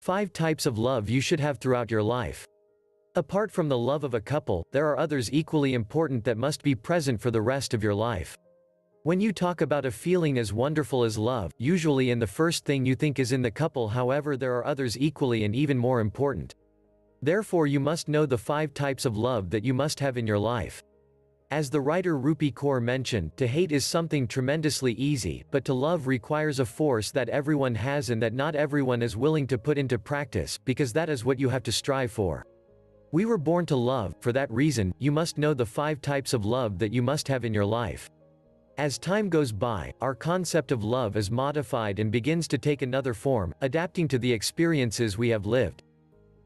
5 types of love you should have throughout your life. Apart from the love of a couple, there are others equally important that must be present for the rest of your life. When you talk about a feeling as wonderful as love, usually the first thing you think is in the couple. However, there are others equally and even more important. Therefore, you must know the 5 types of love that you must have in your life. As the writer Rupi Kaur mentioned, to hate is something tremendously easy, but to love requires a force that everyone has and that not everyone is willing to put into practice, because that is what you have to strive for. We were born to love. For that reason, you must know the 5 types of love that you must have in your life. As time goes by, our concept of love is modified and begins to take another form, adapting to the experiences we have lived.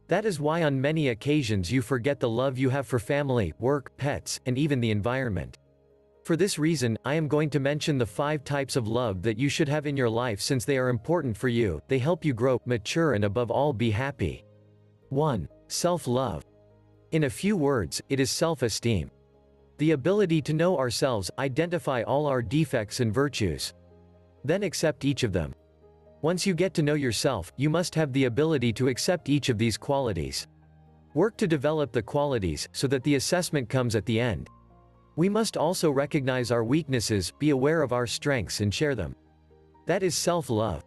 That is why on many occasions you forget the love you have for family, work, pets, and even the environment. For this reason, I am going to mention the 5 types of love that you should have in your life since they are important for you, they help you grow, mature, and above all be happy. 1. Self-love. In a few words, it is self-esteem. The ability to know ourselves, identify all our defects and virtues. Then accept each of them. Once you get to know yourself, you must have the ability to accept each of these qualities. Work to develop the qualities, so that the assessment comes at the end. We must also recognize our weaknesses, be aware of our strengths and share them. That is self-love.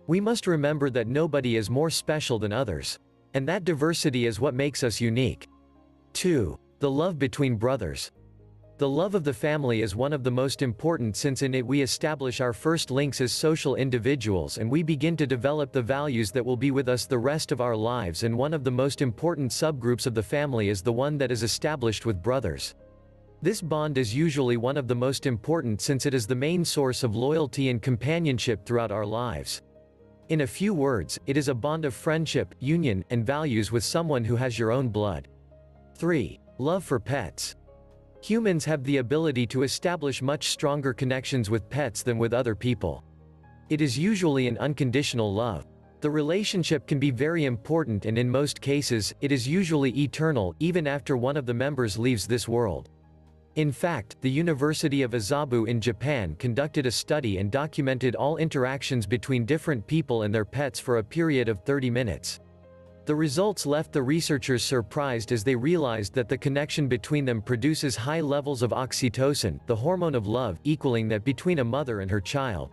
We must remember that nobody is more special than others. And that diversity is what makes us unique. 2. The love between brothers. The love of the family is one of the most important since in it we establish our first links as social individuals and we begin to develop the values that will be with us the rest of our lives, and one of the most important subgroups of the family is the one that is established with brothers. This bond is usually one of the most important since it is the main source of loyalty and companionship throughout our lives. In a few words, it is a bond of friendship, union, and values with someone who has your own blood. 3. Love for pets. Humans have the ability to establish much stronger connections with pets than with other people. It is usually an unconditional love. The relationship can be very important and in most cases, it is usually eternal, even after one of the members leaves this world. In fact, the University of Azabu in Japan conducted a study and documented all interactions between different people and their pets for a period of 30 minutes. The results left the researchers surprised as they realized that the connection between them produces high levels of oxytocin, the hormone of love, equaling that between a mother and her child.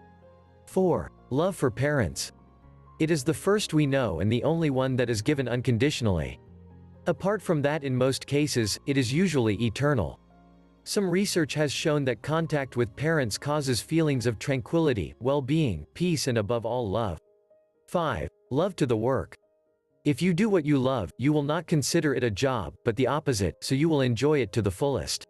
4. Love for parents. It is the first we know and the only one that is given unconditionally. Apart from that, in most cases, it is usually eternal. Some research has shown that contact with parents causes feelings of tranquility, well-being, peace, and above all love. 5. Love to the work. If you do what you love, you will not consider it a job, but the opposite, so you will enjoy it to the fullest.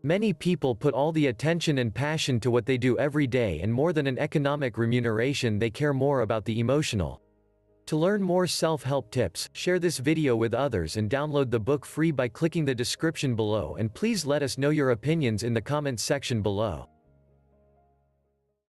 Many people put all the attention and passion to what they do every day, and more than an economic remuneration, they care more about the emotional. To learn more self-help tips, share this video with others and download the book free by clicking the description below, and please let us know your opinions in the comments section below.